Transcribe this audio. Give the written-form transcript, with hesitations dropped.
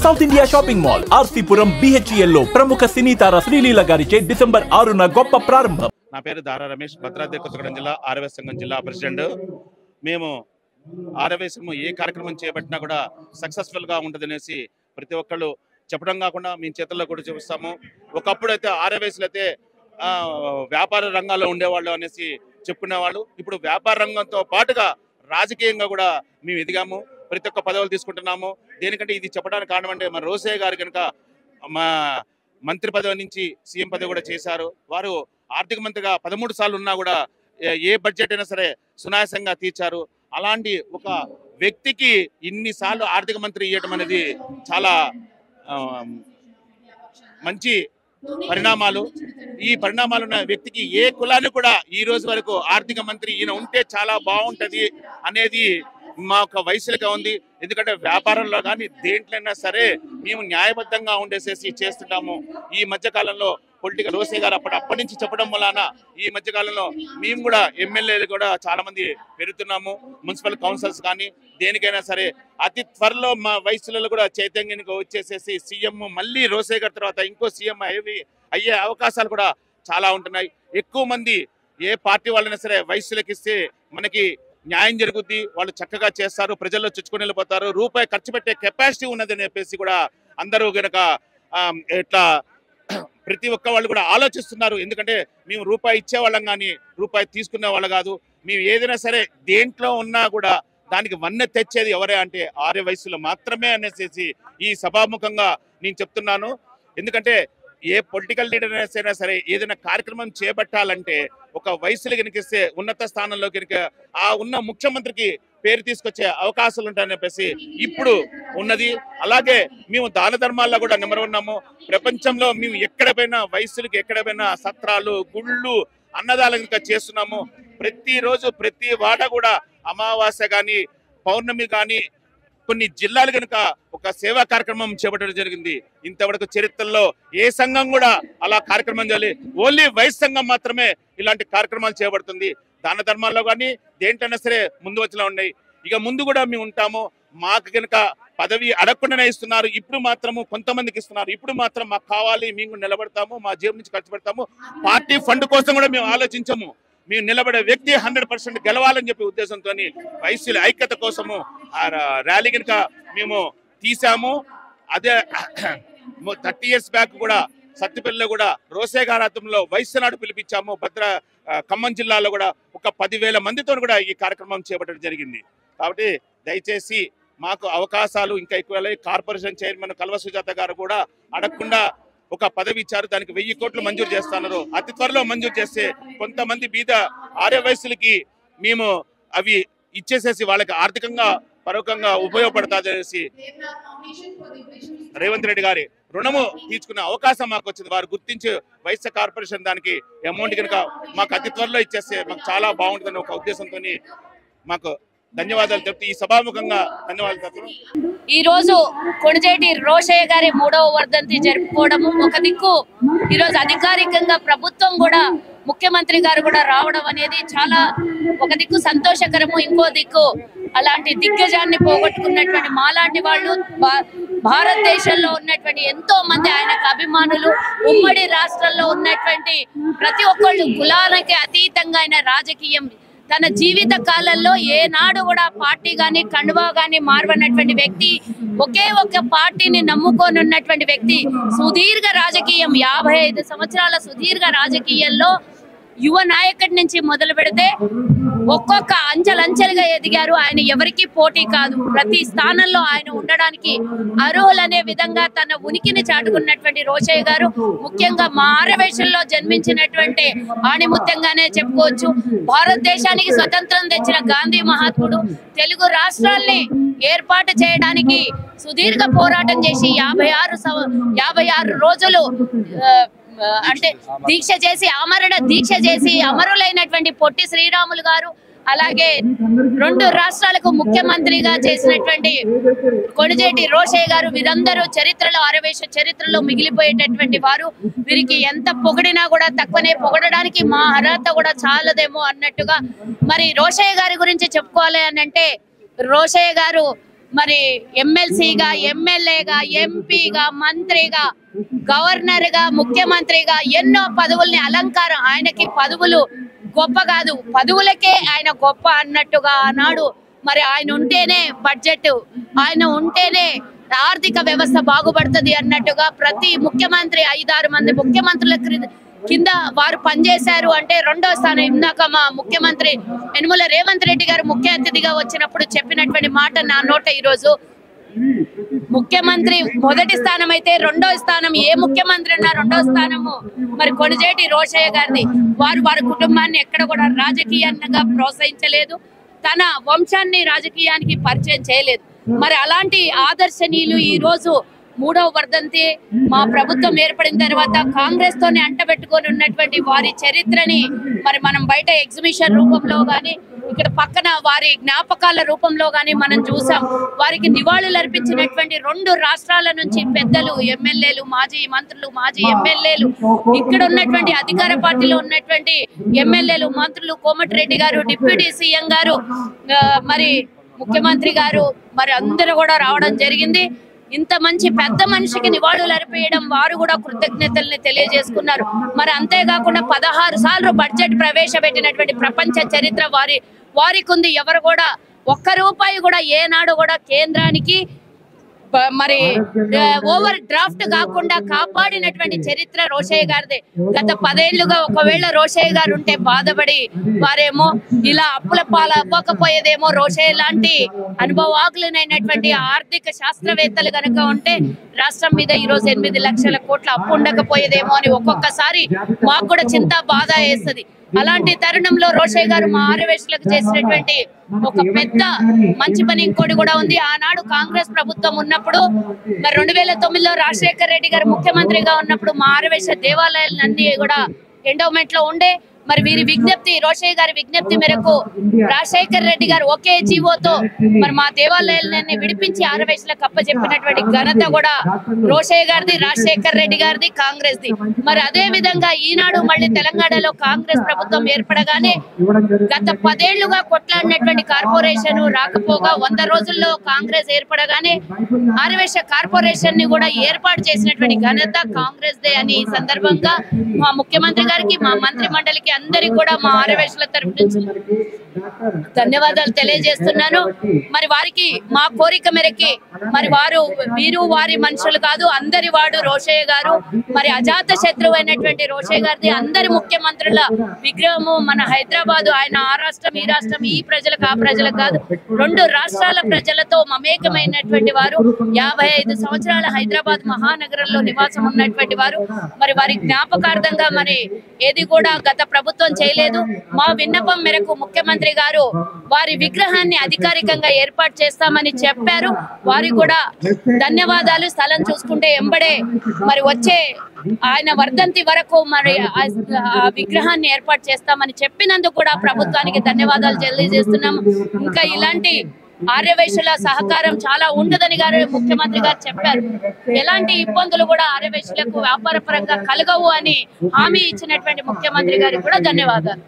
South India shopping mall RC Puram BHEL లో ప్రముఖ సినీ తార శ్రీలీల గారిచే డిసెంబర్ 6న గొప్ప ప్రారంభం. నా పేరు దారా రమేష్, భద్రాద్రి కొత్తగూడెం జిల్లా ఆర్యవైశ్య సంఘం జిల్లా ప్రెసిడెంట్. మేము ఆర్యవైశ్య సంఘం ఏ కార్యక్రమం చేపట్టినా కూడా సక్సెస్ఫుల్ గా ఉంటుందనేసి ప్రతి ఒక్కళ్ళు చెప్పడం కాకుండా మేము చేతుల్లో కూడా చూపిస్తాము. ఒకప్పుడు అయితే ఆర్యవైశ్యులు అయితే వ్యాపార రంగాల్లో ఉండేవాళ్ళు అనేసి చెప్పుకునేవాళ్ళు. ఇప్పుడు వ్యాపార రంగంతో పాటుగా రాజకీయంగా కూడా మేము ఎదిగాము, ప్రతి ఒక్క పదవులు తీసుకుంటున్నాము. దేనికంటే ఇది చెప్పడానికి కారణం అంటే మన రోసయ్య గారు కనుక మా మంత్రి పదవి నుంచి సీఎం పదవి కూడా చేశారు. వారు ఆర్థిక మంత్రిగా 13 సార్లు ఉన్నా కూడా ఏ బడ్జెట్ అయినా సరే సునాయాసంగా తీర్చారు. అలాంటి ఒక వ్యక్తికి ఇన్నిసార్లు ఆర్థిక మంత్రి ఇవ్వడం అనేది చాలా మంచి పరిణామాలు. ఈ పరిణామాలు ఉన్న వ్యక్తికి ఏ కులాన్ని కూడా ఈ రోజు వరకు ఆర్థిక మంత్రి ఈయన ఉంటే చాలా బాగుంటది అనేది మా ఒక వైశ్యులుగా ఉంది. ఎందుకంటే వ్యాపారంలో కానీ దేంట్లైనా సరే మేము న్యాయబద్ధంగా ఉండేసేసి చేస్తుంటాము. ఈ మధ్యకాలంలో పొలిటికల్ రోసయ్య గారు అప్పటి నుంచి చెప్పడం వలన ఈ మధ్యకాలంలో మేము కూడా ఎమ్మెల్యేలు కూడా చాలా మంది పెరుగుతున్నాము. మున్సిపల్ కౌన్సిల్స్ కానీ దేనికైనా సరే అతి త్వరలో మా వైశ్యులలో కూడా చైతన్యానికి వచ్చేసేసి సీఎం మళ్ళీ రోసయ్య గారి తర్వాత ఇంకో సీఎం అయ్యే అవకాశాలు కూడా చాలా ఉంటున్నాయి. ఎక్కువ మంది ఏ పార్టీ వాళ్ళైనా సరే వైశ్యులకు ఇస్తే మనకి న్యాయం జరుగుద్ది, వాళ్ళు చక్కగా చేస్తారు, ప్రజల్లో చుచ్చుకొని వెళ్ళిపోతారు, రూపాయి ఖర్చు పెట్టే కెపాసిటీ ఉన్నదని చెప్పేసి కూడా అందరూ గనక ఇట్లా ప్రతి ఒక్క వాళ్ళు కూడా ఆలోచిస్తున్నారు. ఎందుకంటే మేము రూపాయి ఇచ్చేవాళ్ళం కానీ రూపాయి తీసుకునే వాళ్ళు కాదు. మేము ఏదైనా సరే దేంట్లో ఉన్నా కూడా దానికి వన్నె తెచ్చేది ఎవరే అంటే ఆర్యవైశ్యులు మాత్రమే అనేసి ఈ సభాముఖంగా నేను చెప్తున్నాను. ఎందుకంటే ఏ పొలిటికల్ లీడర్ అయినా సరే ఏదైనా కార్యక్రమం చేపట్టాలంటే ఒక వయసులు కనిపిస్తే ఉన్నత స్థానంలో కనుక ఆ ఉన్న ముఖ్యమంత్రికి పేరు తీసుకొచ్చే అవకాశాలు ఉంటాయని చెప్పేసి ఇప్పుడు ఉన్నది. అలాగే మేము దాన ధర్మాల్లో కూడా నెంబర్ ఉన్నాము. ప్రపంచంలో మేము ఎక్కడైనా వయసులకి ఎక్కడైనా సత్రాలు, గుళ్ళు, అన్నదాలు ఇంకా చేస్తున్నాము. ప్రతిరోజు ప్రతి వాడ కూడా అమావాస్య కానీ పౌర్ణమి కానీ కొన్ని జిల్లాలు కనుక ఒక సేవా కార్యక్రమం చేపట్టడం జరిగింది. ఇంతవరకు చరిత్రలో ఏ సంఘం కూడా అలా కార్యక్రమం చేయాలి. ఓన్లీ వైశ్య సంఘం మాత్రమే ఇలాంటి కార్యక్రమాలు చేపడుతుంది. దాన ధర్మాల్లో కానీ దేంటైనా సరే ముందు వచ్చేలా ఉన్నాయి. ఇక ముందు కూడా మేము ఉంటాము. మాకు కనుక పదవి అడగకుండానే ఇస్తున్నారు. ఇప్పుడు మాత్రము కొంతమందికి ఇస్తున్నారు. ఇప్పుడు మాత్రం మాకు కావాలి, మేము నిలబడతాము, మా జేబు నుంచి ఖర్చు పెడతాము. పార్టీ ఫండ్ కోసం కూడా మేము ఆలోచించము. మేము నిలబడే వ్యక్తి 100% గెలవాలని చెప్పి ఉద్దేశంతో వైశ్యుల ఐక్యత కోసము ర్యాలీ కనుక మేము తీసాము. అదే 30 years బ్యాక్ కూడా సత్తుపల్లిలో కూడా రోసయ్య గారి ఆధ్వర్యంలో వైశ్య నాడు పిలిపించాము. ఖమ్మం జిల్లాలో కూడా ఒక 10,000 మందితో కూడా ఈ కార్యక్రమం చేపట్టడం జరిగింది. కాబట్టి దయచేసి మాకు అవకాశాలు ఇంకా ఎక్కువ. కార్పొరేషన్ చైర్మన్ కల్వ సుజాత గారు కూడా అడగకుండా ఒక పదవి ఇచ్చారు. దానికి 1000 కోట్లు మంజూరు చేస్తున్నారు. అతి త్వరలో మంజూరు చేస్తే కొంతమంది బీద ఆర్యవైశ్యులకి మేము అవి ఇచ్చేసేసి వాళ్ళకి ఆర్థికంగా పరోక్షంగా ఉపయోగపడుతుంది అనేసి రేవంత్ రెడ్డి గారి రుణము తీసుకునే అవకాశం మాకు వచ్చింది. వారు గుర్తించి వైశ్య కార్పొరేషన్ దానికి అమౌంట్ కనుక మాకు అతి త్వరలో ఇచ్చేస్తే మాకు చాలా బాగుంటుందని ఒక ఉద్దేశంతో మాకు ధన్యవాదాలు చెప్తూ ఈ సభాముఖంగా ధన్యవాదాలు చెప్తున్నాం. ఈ రోజు కొణిజేటి రోషయ్య గారి 3వ వర్ధంతి జరుపుకోవడము ఒక దిక్కు, ఈ రోజు అధికారికంగా ప్రభుత్వం కూడా ముఖ్యమంత్రి గారు కూడా రావడం అనేది చాలా ఒక దిక్కు సంతోషకరము. ఇంకో దిక్కు అలాంటి దిగ్గజాన్ని పోగొట్టుకున్నటువంటి మాలాంటి వాళ్ళు భారతదేశంలో ఉన్నటువంటి ఎంతో మంది ఆయనకు అభిమానులు, ఉమ్మడి రాష్ట్రంలో ఉన్నటువంటి ప్రతి ఒక్కళ్ళు కులాలకి అతీతంగా ఆయన రాజకీయం తన జీవిత కాలంలో ఏనాడు కూడా పార్టీ గాని కండువా గాని మార్వనటువంటి వ్యక్తి, ఒకే ఒక్క పార్టీని నమ్ముకొని ఉన్నటువంటి వ్యక్తి. సుదీర్ఘ రాజకీయం 55 సంవత్సరాల సుదీర్ఘ రాజకీయాల్లో యువ నాయకుడి నుంచి మొదలు పెడితే ఒక్కొక్క అంచెలంచెలుగా ఎదిగారు. ఆయన ఎవరికి పోటీ కాదు. ప్రతి స్థానంలో ఆయన ఉండడానికి అర్హులనే విధంగా తన ఉనికిని చాటుకున్నటువంటి రోషయ్య గారు ముఖ్యంగా మా ఆర్యవైశ్యుల్లో జన్మించినటువంటి ఆణిముత్యంగానే చెప్పుకోవచ్చు. భారతదేశానికి స్వతంత్రం తెచ్చిన గాంధీ మహాత్ముడు తెలుగు రాష్ట్రాల్ని ఏర్పాటు చేయడానికి సుదీర్ఘ పోరాటం చేసి 56 రోజులు అంటే దీక్ష చేసి ఆమరణ దీక్ష చేసి అమరులైనటువంటి పొట్టి శ్రీరాములు గారు, అలాగే 2 రాష్ట్రాలకు ముఖ్యమంత్రిగా చేసినటువంటి కొణిజేటి రోషయ్య గారు, వీరందరూ చరిత్రలో ఆర్యవైశ్య చరిత్రలో మిగిలిపోయేటటువంటి వారు. వీరికి ఎంత పొగిడినా కూడా తక్కువనే, పొగడడానికి మా అర్హత కూడా చాలదేమో అన్నట్టుగా. మరి రోషయ్య గారి గురించి చెప్పుకోవాలి అని అంటే రోషయ్య గారు మరి ఎమ్మెల్సీగా, ఎమ్మెల్యేగా, ఎంపీగా, మంత్రిగా, గవర్నర్గా, ముఖ్యమంత్రిగా ఎన్నో పదవుల్ని అలంకారం. ఆయనకి పదవులు గొప్ప కాదు, పదవులకే ఆయన గొప్ప అన్నట్టుగా ఆనాడు మరి ఆయన ఉంటేనే బడ్జెట్, ఆయన ఉంటేనే ఆర్థిక వ్యవస్థ బాగుపడుతుంది అన్నట్టుగా ప్రతి ముఖ్యమంత్రి 5-6 మంది ముఖ్యమంత్రుల కింద వారు పనిచేశారు. అంటే రెండో స్థానం ఇందాక మా ముఖ్యమంత్రి యనమల రేవంత్ రెడ్డి గారు ముఖ్య అతిథిగా వచ్చినప్పుడు చెప్పినటువంటి మాట నా నోట ఈరోజు. ముఖ్యమంత్రి మొదటి స్థానం అయితే రెండో స్థానం ఏ ముఖ్యమంత్రి ఉన్నా రెండో స్థానము మరి కొణిజేటి రోషయ్య గారిది. వారి కుటుంబాన్ని ఎక్కడ కూడా రాజకీయంగా ప్రోత్సహించలేదు, తన వంశాన్ని రాజకీయానికి పరిచయం చేయలేదు. మరి అలాంటి ఆదర్శనీయులు ఈ రోజు 3వ వర్ధంతి మా ప్రభుత్వం ఏర్పడిన తర్వాత కాంగ్రెస్ తోనే అంటబెట్టుకొని ఉన్నటువంటి వారి చరిత్రని మరి మనం బయట ఎగ్జిబిషన్ రూపంలో గాని, ఇక్కడ పక్కన వారి జ్ఞాపకాల రూపంలో గాని మనం చూసాం. వారికి నివాళులు అర్పించినటువంటి 2 రాష్ట్రాల నుంచి పెద్దలు, ఎమ్మెల్యేలు, మాజీ మంత్రులు, మాజీ ఎమ్మెల్యేలు, ఇక్కడ ఉన్నటువంటి అధికార పార్టీలో ఉన్నటువంటి ఎమ్మెల్యేలు, మంత్రులు, కోమటిరెడ్డి గారు, డిప్యూటీ సీఎం గారు, మరి ముఖ్యమంత్రి గారు, మరి అందరూ కూడా రావడం జరిగింది. ఇంత మంచి పెద్ద మనిషికి నివాళులు అర్పించడం వారు కూడా కృతజ్ఞతల్ని తెలియజేసుకున్నారు. మరి అంతేకాకుండా 16 సార్లు బడ్జెట్ ప్రవేశపెట్టినటువంటి ప్రపంచ చరిత్ర వారికి ఉంది. ఎవరు కూడా ₹1 కూడా ఏనాడు కూడా కేంద్రానికి మరి ఓవర్ డ్రాఫ్ట్ కాకుండా కాపాడినటువంటి చరిత్ర రోషయ్య గారిదే. గత 10 ఏళ్లుగా ఒకవేళ రోషయ్య గారు ఉంటే బాధపడి వారేమో ఇలా అప్పుల పాలు అవ్వకపోయేదేమో, రోషయ్య లాంటి అనుభవాకులైనటువంటి ఆర్థిక శాస్త్రవేత్తలు కనుక ఉంటే రాష్ట్రం మీద ఈరోజు 8 లక్షల కోట్ల అప్పు ఉండకపోయేదేమో అని ఒక్కొక్కసారి మాకు కూడా చింత బాధ వేస్తుంది. అలాంటి తరుణంలో రోషయ్య గారు మా ఆర్యవేశ్యులకు చేసినటువంటి ఒక పెద్ద మంచి పని ఇంకోటి కూడా ఉంది. ఆనాడు కాంగ్రెస్ ప్రభుత్వం ఉన్నప్పుడు మరి 2009లో రాజశేఖర్ రెడ్డి గారు ముఖ్యమంత్రిగా ఉన్నప్పుడు మా ఆర్యవేశ్య దేవాలయాలన్నీ కూడా ఎండోమెంట్ లో ఉండే. మరి వీరి విజ్ఞప్తి, రోషయ్య గారి విజ్ఞప్తి మేరకు రాజశేఖర్ రెడ్డి గారు ఒకే జీవోతో మరి మా దేవాలయాలన్నీ విడిపించి ఆర్యవేశ్యులకు అప్పచెప్పినటువంటి ఘనత కూడా రోషయ్య గారిది, రాజశేఖర్ రెడ్డి గారిది, కాంగ్రెస్ ది. మరి అదే విధంగా ఈనాడు మళ్ళీ తెలంగాణలో కాంగ్రెస్ ప్రభుత్వం ఏర్పడగానే గత 10 ఏళ్లుగా కొట్లాడినటువంటి కార్పొరేషన్ రాకపోగా 100 రోజుల్లో కాంగ్రెస్ ఏర్పడగానే ఆర్యవేశ్య కార్పొరేషన్ ని కూడా ఏర్పాటు చేసినటువంటి ఘనత కాంగ్రెస్ దే అని ఈ సందర్భంగా మా ముఖ్యమంత్రి గారికి, మా మంత్రి మండలికి అందరికి కూడా మా ఆర్యవేశ్యుల తరఫు నుంచి ధన్యవాదాలు తెలియజేస్తున్నాను. మరి వారికి మా కోరిక మేరకి మరి వీరు వారి మనుషులు కాదు, అందరి వాడు రోషయ్య గారు. మరి అజాత శత్రువు అయినటువంటి రోషయ్య గారిది అందరి ముఖ్యమంత్రుల విగ్రహము మన హైదరాబాదు. ఆయన ఆ రాష్ట్రం, ఈ రాష్ట్రం, ఈ ప్రజలకు, ఆ ప్రజలకు కాదు, 2 రాష్ట్రాల ప్రజలతో మమేకమైనటువంటి వారు. 55 సంవత్సరాల హైదరాబాద్ మహానగరంలో నివాసం ఉన్నటువంటి వారు. మరి వారి జ్ఞాపకార్థంగా మరి ఏది కూడా గత ప్రభుత్వం చేయలేదు. మా విన్నపం మేరకు ముఖ్యమంత్రి గారు వారి విగ్రహాన్ని అధికారికంగా ఏర్పాటు చేస్తామని చెప్పారు. వారి కూడా ధన్యవాదాలు. స్థలం చూసుకుంటే ఎంబడే మరి వచ్చే ఆయన వర్ధంతి వరకు మరి ఆ విగ్రహాన్ని ఏర్పాటు చేస్తామని చెప్పినందుకు కూడా ప్రభుత్వానికి ధన్యవాదాలు తెలియజేస్తున్నాము. ఇంకా ఇలాంటి ఆర్యవేశ్యుల సహకారం చాలా ఉండదని గారు ముఖ్యమంత్రి గారు చెప్పారు. ఎలాంటి ఇబ్బందులు కూడా ఆర్యవేశ్యులకు వ్యాపార పరంగా కలగవు అని హామీ ఇచ్చినటువంటి ముఖ్యమంత్రి గారికి కూడా ధన్యవాదాలు.